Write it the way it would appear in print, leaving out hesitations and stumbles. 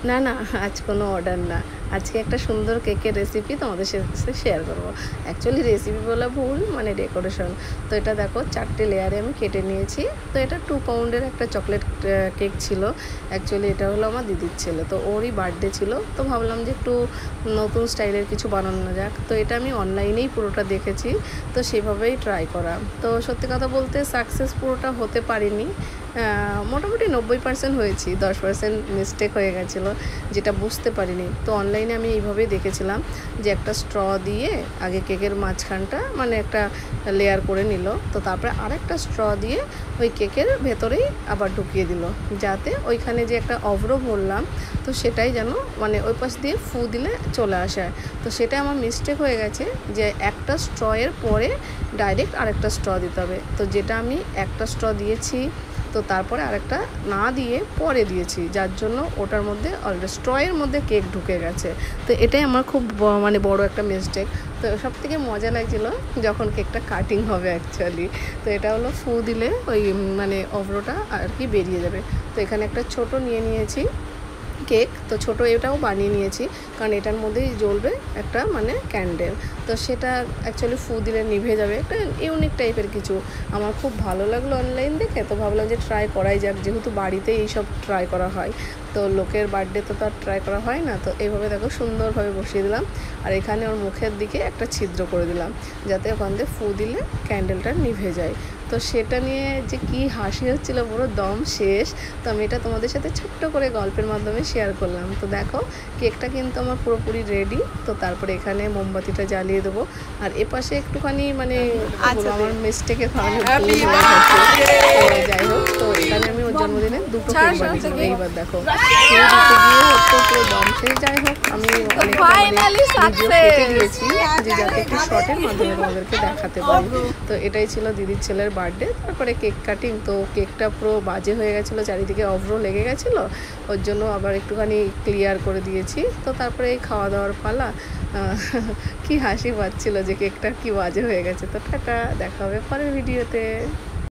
না না, আজ কোনো অর্ডার না। আজকে একটা সুন্দর কেকের রেসিপি তোমাদের সাথে শেয়ার করব। অ্যাকচুয়ালি রেসিপি বলা ভুল, মানে ডেকোরেশন। তো এটা দেখো 4টে লেয়ারে আমি কেটে নিয়েছি। তো এটা 2 পাউন্ডের একটা চকলেট কেক ছিল। অ্যাকচুয়ালি এটা হলো আমার দিদির ছেলে, তো ওরই বার্থডে ছিল। তো ভাবলাম যে একটু নতুন স্টাইলের কিছু বানানো যাক। তো এটা আমি অনলাইনেই পুরোটা দেখেছি, তো সেভাবেই ট্রাই করা। তো সত্যি কথা বলতে সাকসেস পুরোটা হতে পারিনি, মোটামুটি 90% হয়েছি, 10% মিস্টেক হয়ে গেছিলো, যেটা বুঝতে পারিনি। তো অনলাইনে আমি এইভাবেই দেখেছিলাম যে একটা স্ট্র দিয়ে আগে কেকের মাঝখানটা মানে একটা লেয়ার করে নিল, তো তারপরে আরেকটা স্ট্র দিয়ে ওই কেকের ভেতরেই আবার ঢুকিয়ে দিল, যাতে ওইখানে যে একটা অভ্র ভরলাম তো সেটাই যেন মানে ওই পাশ দিয়ে ফু দিলে চলে আসে। তো সেটা আমার মিস্টেক হয়ে গেছে যে একটা স্ট্রয়ের পরে ডাইরেক্ট আরেকটা স্ট্র দিতে হবে। তো যেটা আমি একটা স্ট্র দিয়েছি, তো তারপরে আরেকটা না দিয়ে পরে দিয়েছি, যার জন্য ওটার মধ্যে অলরেডি স্ট্রয়ের মধ্যে কেক ঢুকে গেছে। তো এটাই আমার খুব মানে বড় একটা মিস্টেক। তো সব থেকে মজা লাগছিলো যখন কেকটা কাটিং হবে অ্যাকচুয়ালি। তো এটা হলো ফু দিলে ওই মানে অভ্রটা আর কি বেরিয়ে যাবে। তো এখানে একটা ছোট নিয়ে নিয়েছি কেক, তো ছোটো এটাও বানিয়ে নিয়েছি, কারণ এটার মধ্যেই জ্বলবে একটা মানে ক্যান্ডেল। তো সেটা অ্যাকচুয়ালি ফু দিলে নিভে যাবে, একটা ইউনিক টাইপের কিছু। আমার খুব ভালো লাগলো অনলাইন দেখে, তো ভাবলাম যে ট্রাই করাই যাক, যেহেতু বাড়িতেই এইসব ট্রাই করা হয়। তো লোকের বার্থডে তো তার ট্রাই করা হয় না। তো এইভাবে দেখো সুন্দরভাবে বসিয়ে দিলাম, আর এখানে ওর মুখের দিকে একটা ছিদ্র করে দিলাম, যাতে ওখান থেকে ফু দিলে ক্যান্ডেলটা নিভে যায়। তো সেটা নিয়ে যে কি হাসি হচ্ছিলো, পুরো দম শেষ। তো আমি এটা তোমাদের সাথে ছোট্ট করে গল্পের মাধ্যমে শেয়ার করলাম। তো দেখো কেকটা কিন্তু আমার পুরোপুরি রেডি। তো তারপরে এখানে মোমবাতিটা জ্বালিয়ে দেবো, আর এপাশে একটুখানি মানে আমার মিস্টেকের কারণে যাই হোক। তো এখানে আমি ওর জন্মদিনে 2টো কেক বানিয়েছিলাম। এইবার দেখো দিতে গিয়ে তো পুরো দম শেষ। যাই হোক, আমি অনেকটা ভিডিও কেটে দিয়েছি যে যাতে একটু শর্টের মাধ্যমে তোমাদেরকে দেখাতে পারি। তো এটাই ছিল দিদির ছেলের বার্থডে। তারপরে কেক কাটিং, তো কেকটা পুরো বাজে হয়ে গেছিলো, চারিদিকে অভ্র লেগে গেছিলো, ওর জন্য আবার একটুখানি ক্লিয়ার করে দিয়েছি। তো তারপরে এই খাওয়া দাওয়ার পালা। কি হাসি পাচ্ছিলো যে কেকটা কি বাজে হয়ে গেছে। তো টাটা, দেখা হবে পরের ভিডিওতে।